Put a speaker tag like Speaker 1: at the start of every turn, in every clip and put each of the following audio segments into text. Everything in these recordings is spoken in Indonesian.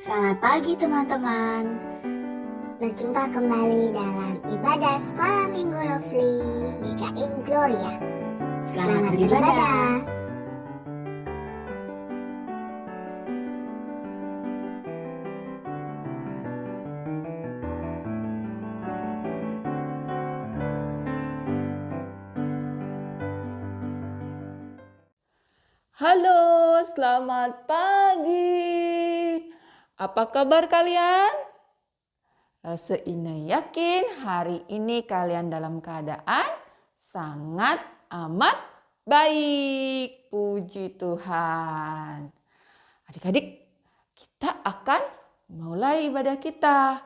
Speaker 1: Selamat pagi teman-teman. Berjumpa kembali dalam ibadah Sekolah Minggu Lovely GKM Gloria. Selamat beribadah.
Speaker 2: Halo, selamat pagi. Apa kabar kalian? Rasa Ina yakin hari ini kalian dalam keadaan sangat amat baik. Puji Tuhan. Adik-adik, kita akan mulai ibadah kita.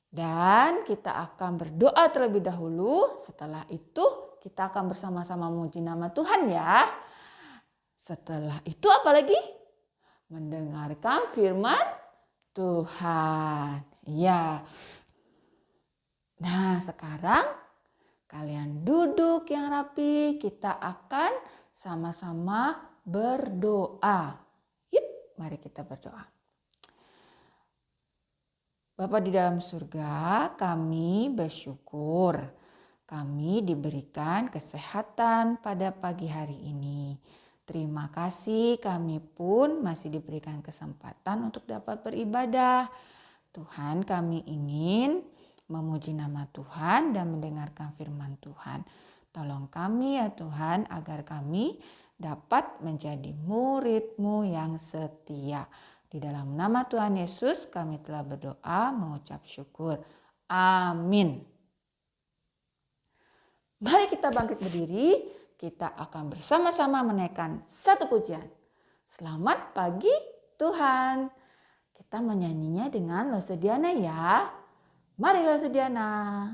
Speaker 2: Dan kita akan berdoa terlebih dahulu. Setelah itu kita akan bersama-sama memuji nama Tuhan ya. Setelah itu apa lagi? Mendengarkan firman Tuhan. Ya. Nah, sekarang kalian duduk yang rapi. Kita akan sama-sama berdoa. Yuk, mari kita berdoa. Bapa di dalam surga, kami bersyukur. Kami diberikan kesehatan pada pagi hari ini. Terima kasih, kami pun masih diberikan kesempatan untuk dapat beribadah. Tuhan, kami ingin memuji nama Tuhan dan mendengarkan firman Tuhan. Tolong kami ya Tuhan agar kami dapat menjadi murid-Mu yang setia. Di dalam nama Tuhan Yesus kami telah berdoa mengucap syukur. Amin. Mari kita bangkit berdiri. Kita akan bersama-sama menaikkan satu pujian. Selamat pagi Tuhan. Kita menyanyinya dengan Lo Sediana ya. Mari Lo Sediana.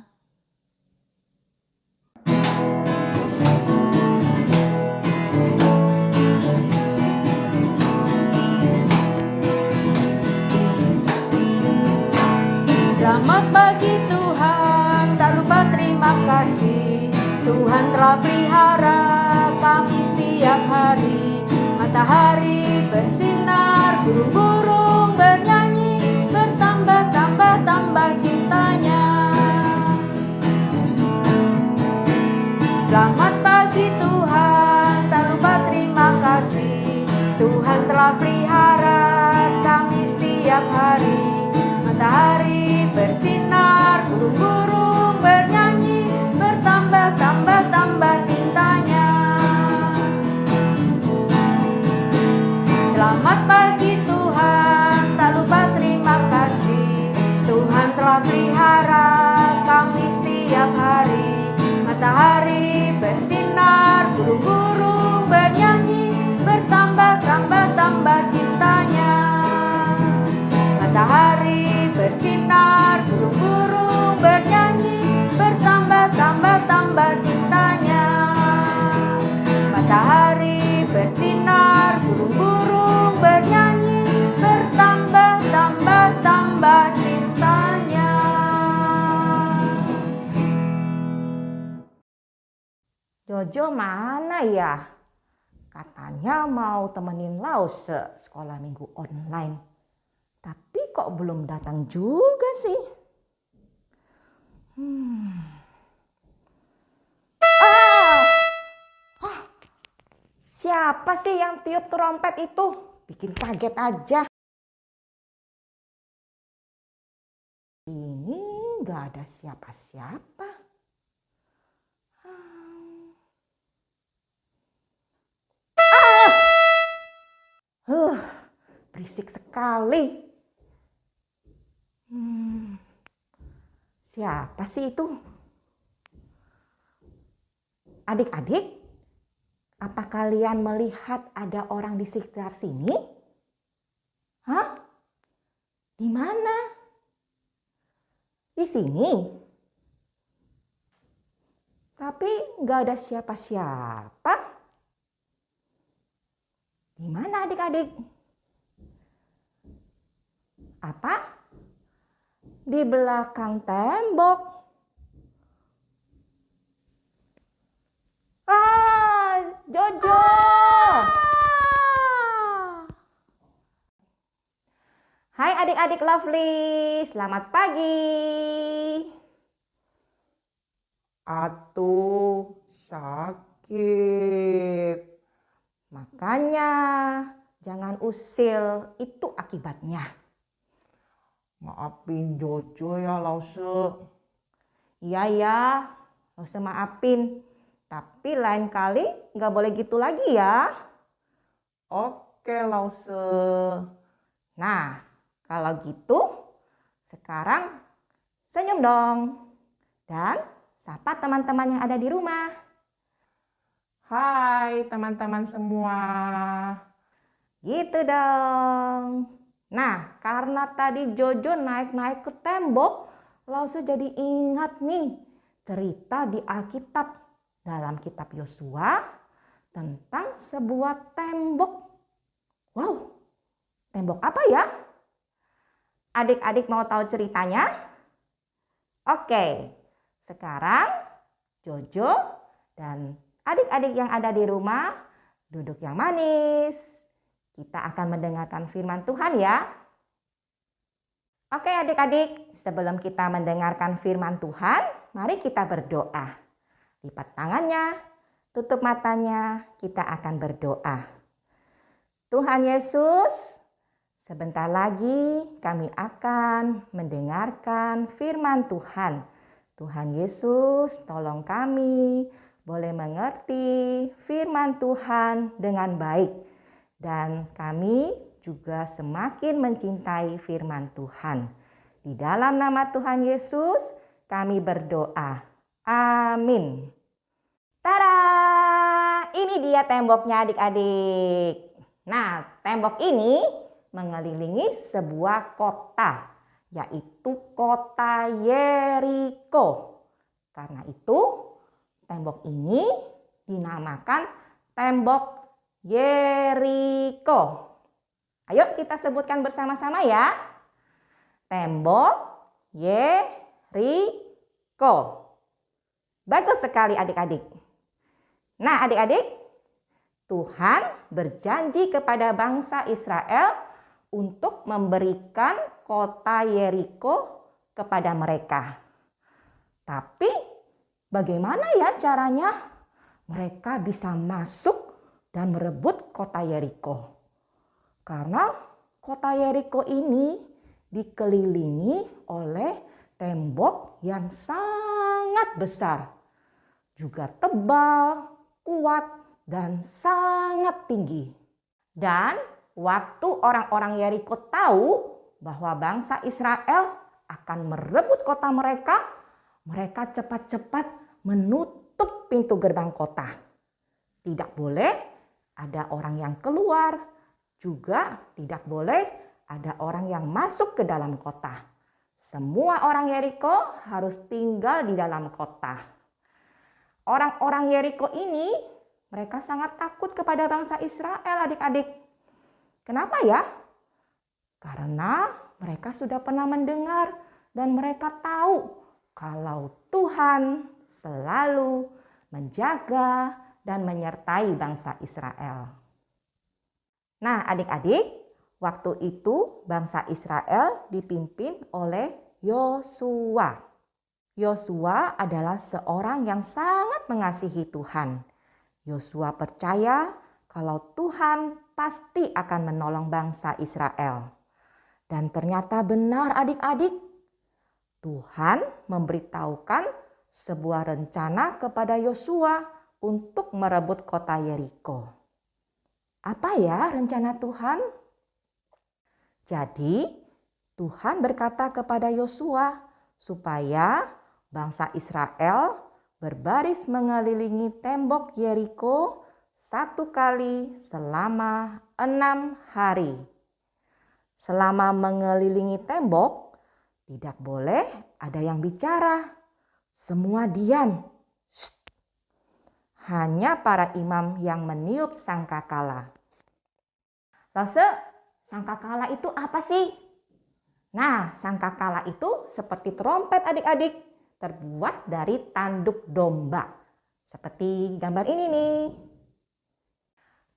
Speaker 3: Selamat pagi Tuhan, tak lupa terima kasih. Tuhan telah pelihara kami setiap hari. Matahari bersinar, burung-burung bernyanyi, bertambah-tambah cintanya. Selamat pagi Tuhan, tak lupa terima kasih. Tuhan telah pelihara kami setiap hari. Matahari bersinar, burung-burung bernyanyi, bertambah-tambah cintanya. Selamat pagi Tuhan, tak lupa terima kasih. Tuhan telah pelihara kami setiap hari. Matahari bersinar, burung-burung bernyanyi, bertambah-tambah cintanya. Matahari bersinar, burung-burung bernyanyi, bertambah-tambah cintanya. Matahari bersinar, burung-burung bernyanyi, bertambah-tambah cintanya.
Speaker 4: Jojo mana ya? Katanya mau temenin Lause sekolah minggu online. Tapi kok belum datang juga sih? Siapa sih yang tiup trompet itu? Bikin kaget aja. Ini nggak ada siapa-siapa. Berisik sekali. Siapa sih itu? Adik-adik, apa kalian melihat ada orang di sekitar sini? Hah? Di mana? Di sini? Tapi nggak ada siapa-siapa. Di mana adik-adik? Apa? Di belakang tembok. Jojo! Hai adik-adik Lovely, selamat pagi.
Speaker 3: Atuh sakit.
Speaker 4: Makanya jangan usil, itu akibatnya.
Speaker 3: Maafin Jojo ya Lause.
Speaker 4: Iya ya, gak usah maafin. Tapi lain kali gak boleh gitu lagi ya.
Speaker 3: Oke Lause.
Speaker 4: Nah, kalau gitu sekarang senyum dong. Dan sapa teman-teman yang ada di rumah.
Speaker 3: Hai teman-teman semua.
Speaker 4: Gitu dong. Nah, karena tadi Jojo naik-naik ke tembok, Lause jadi ingat nih cerita di Alkitab dalam kitab Yosua tentang sebuah tembok. Wow, tembok apa ya? Adik-adik mau tahu ceritanya? Oke, sekarang Jojo dan adik-adik yang ada di rumah duduk yang manis. Kita akan mendengarkan firman Tuhan ya. Oke adik-adik, sebelum kita mendengarkan firman Tuhan, mari kita berdoa. Lipat tangannya, tutup matanya, kita akan berdoa. Tuhan Yesus, sebentar lagi kami akan mendengarkan firman Tuhan. Tuhan Yesus, tolong kami boleh mengerti firman Tuhan dengan baik. Dan kami juga semakin mencintai firman Tuhan. Di dalam nama Tuhan Yesus kami berdoa. Amin. Tada! Ini dia temboknya adik-adik. Nah, tembok ini mengelilingi sebuah kota, yaitu kota Yeriko. Karena itu, tembok ini dinamakan tembok Yeriko. Ayo kita sebutkan bersama-sama ya. Tembok Yeriko. Bagus sekali adik-adik. Nah adik-adik, Tuhan berjanji kepada bangsa Israel untuk memberikan kota Yeriko kepada mereka. Tapi bagaimana ya caranya mereka bisa masuk dan merebut kota Yeriko? Karena kota Yeriko ini dikelilingi oleh tembok yang sangat besar, juga tebal, kuat, dan sangat tinggi. Dan waktu orang-orang Yeriko tahu bahwa bangsa Israel akan merebut kota mereka, mereka cepat-cepat menutup pintu gerbang kota. Tidak boleh ada orang yang keluar, juga tidak boleh ada orang yang masuk ke dalam kota. Semua orang Yeriko harus tinggal di dalam kota. Orang-orang Yeriko ini mereka sangat takut kepada bangsa Israel adik-adik. Kenapa ya? Karena mereka sudah pernah mendengar dan mereka tahu kalau Tuhan selalu menjaga dan menyertai bangsa Israel. Nah adik-adik, waktu itu bangsa Israel dipimpin oleh Yosua. Yosua adalah seorang yang sangat mengasihi Tuhan. Yosua percaya kalau Tuhan pasti akan menolong bangsa Israel. Dan ternyata benar adik-adik, Tuhan memberitahukan sebuah rencana kepada Yosua untuk merebut kota Yeriko. Apa ya rencana Tuhan? Jadi Tuhan berkata kepada Yosua supaya bangsa Israel berbaris mengelilingi tembok Yeriko 1 kali selama 6 hari. Selama mengelilingi tembok, tidak boleh ada yang bicara. Semua diam. Shh. Hanya para imam yang meniup sangkakala. Lause, sangkakala itu apa sih? Nah, sangkakala itu seperti trompet adik-adik, terbuat dari tanduk domba. Seperti gambar ini nih.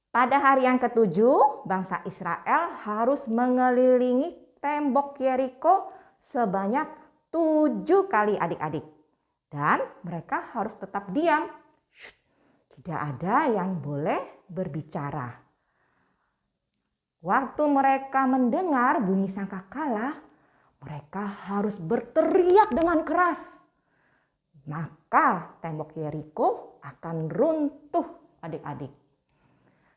Speaker 4: Pada hari yang ke-7, bangsa Israel harus mengelilingi tembok Yeriko sebanyak 7 kali adik-adik. Dan mereka harus tetap diam. Tidak ada yang boleh berbicara. Waktu mereka mendengar bunyi sangkakala, mereka harus berteriak dengan keras. Maka tembok Yeriko akan runtuh adik-adik.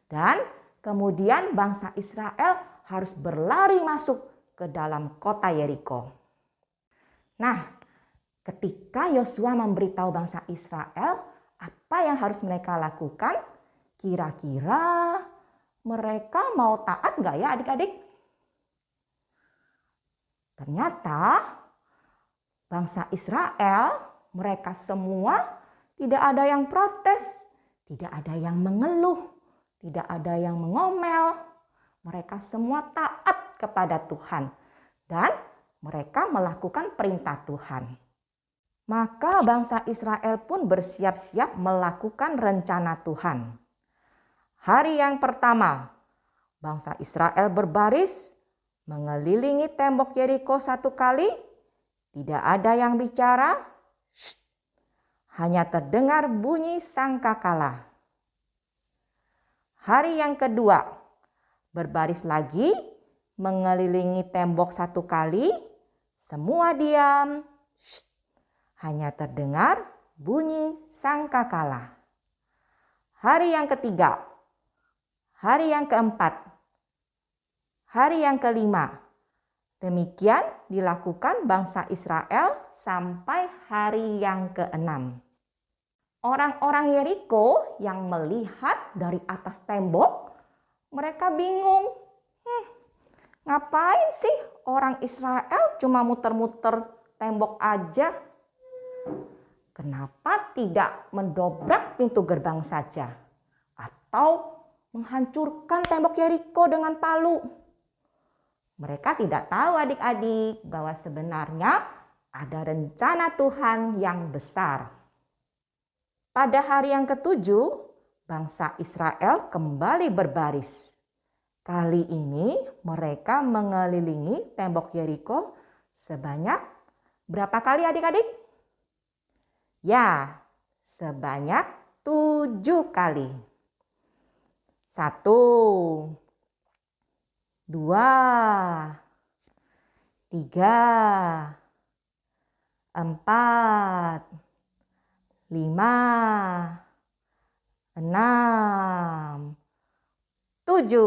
Speaker 4: Dan kemudian bangsa Israel harus berlari masuk ke dalam kota Yeriko. Nah, ketika Yosua memberitahu bangsa Israel apa yang harus mereka lakukan, kira-kira mereka mau taat nggak ya adik-adik? Ternyata bangsa Israel, mereka semua tidak ada yang protes, tidak ada yang mengeluh, tidak ada yang mengomel. Mereka semua taat kepada Tuhan dan mereka melakukan perintah Tuhan. Maka bangsa Israel pun bersiap-siap melakukan rencana Tuhan. Hari yang pertama, bangsa Israel berbaris mengelilingi tembok Yeriko 1 kali. Tidak ada yang bicara. Hanya terdengar bunyi sangkakala. Hari yang kedua, berbaris lagi mengelilingi tembok 1 kali. Semua diam. Hanya terdengar bunyi sangkakala. Hari yang ketiga, hari yang keempat, hari yang kelima. Demikian dilakukan bangsa Israel sampai hari yang keenam. Orang-orang Yeriko yang melihat dari atas tembok, mereka bingung. Ngapain sih orang Israel cuma muter-muter tembok aja? Kenapa tidak mendobrak pintu gerbang saja? Atau menghancurkan tembok Yeriko dengan palu? Mereka tidak tahu adik-adik bahwa sebenarnya ada rencana Tuhan yang besar. Pada hari yang ketujuh, bangsa Israel kembali berbaris. Kali ini mereka mengelilingi tembok Yeriko sebanyak berapa kali adik-adik? Ya, sebanyak 7 kali. 1, 2, 3, 4, 5, 6, 7.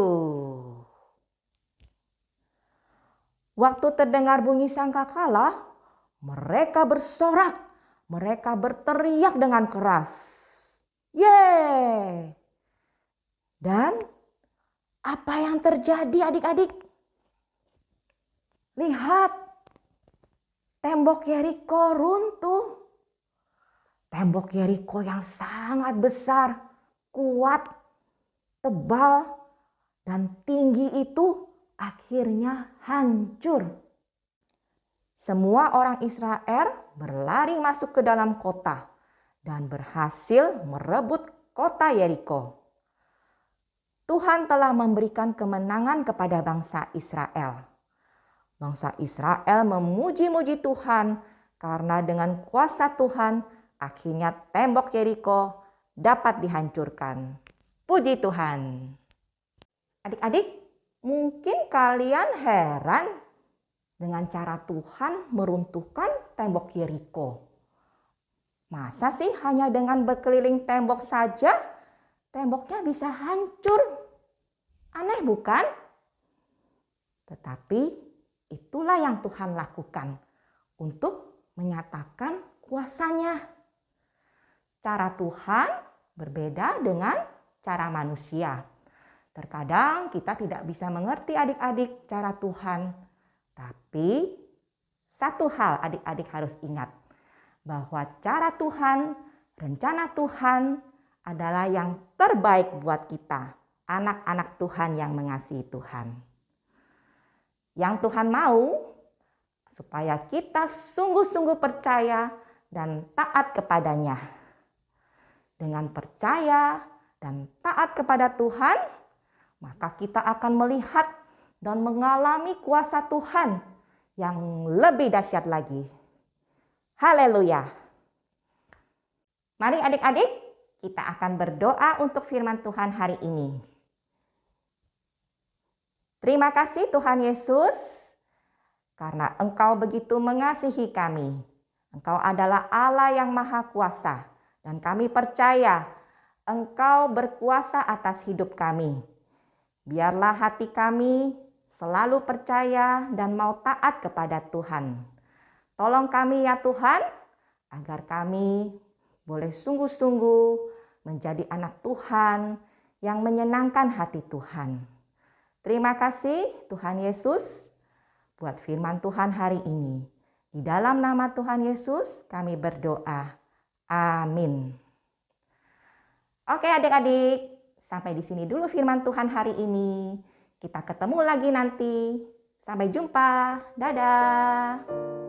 Speaker 4: Waktu terdengar bunyi sangkakala, mereka bersorak, mereka berteriak dengan keras. Yeay! Dan apa yang terjadi adik-adik? Lihat, tembok Yeriko runtuh. Tembok Yeriko yang sangat besar, kuat, tebal, dan tinggi itu akhirnya hancur. Semua orang Israel berlari masuk ke dalam kota dan berhasil merebut kota Yeriko. Tuhan telah memberikan kemenangan kepada bangsa Israel. Bangsa Israel memuji-muji Tuhan karena dengan kuasa Tuhan akhirnya tembok Yeriko dapat dihancurkan. Puji Tuhan. Adik-adik, mungkin kalian heran dengan cara Tuhan meruntuhkan tembok Yeriko. Masa sih hanya dengan berkeliling tembok saja temboknya bisa hancur? Aneh bukan? Tetapi itulah yang Tuhan lakukan untuk menyatakan kuasanya. Cara Tuhan berbeda dengan cara manusia. Terkadang kita tidak bisa mengerti adik-adik cara Tuhan. Tapi satu hal adik-adik harus ingat, bahwa cara Tuhan, rencana Tuhan adalah yang terbaik buat kita, anak-anak Tuhan yang mengasihi Tuhan. Yang Tuhan mau supaya kita sungguh-sungguh percaya dan taat kepadanya. Dengan percaya dan taat kepada Tuhan, maka kita akan melihat dan mengalami kuasa Tuhan yang lebih dahsyat lagi. Haleluya. Mari adik-adik, kita akan berdoa untuk firman Tuhan hari ini. Terima kasih Tuhan Yesus, karena Engkau begitu mengasihi kami. Engkau adalah Allah yang Maha Kuasa, dan kami percaya Engkau berkuasa atas hidup kami. Biarlah hati kami selalu percaya dan mau taat kepada Tuhan. Tolong kami ya Tuhan, agar kami boleh sungguh-sungguh menjadi anak Tuhan yang menyenangkan hati Tuhan. Terima kasih Tuhan Yesus buat firman Tuhan hari ini. Di dalam nama Tuhan Yesus kami berdoa. Amin. Oke adik-adik, sampai di sini dulu firman Tuhan hari ini. Kita ketemu lagi nanti. Sampai jumpa. Dadah.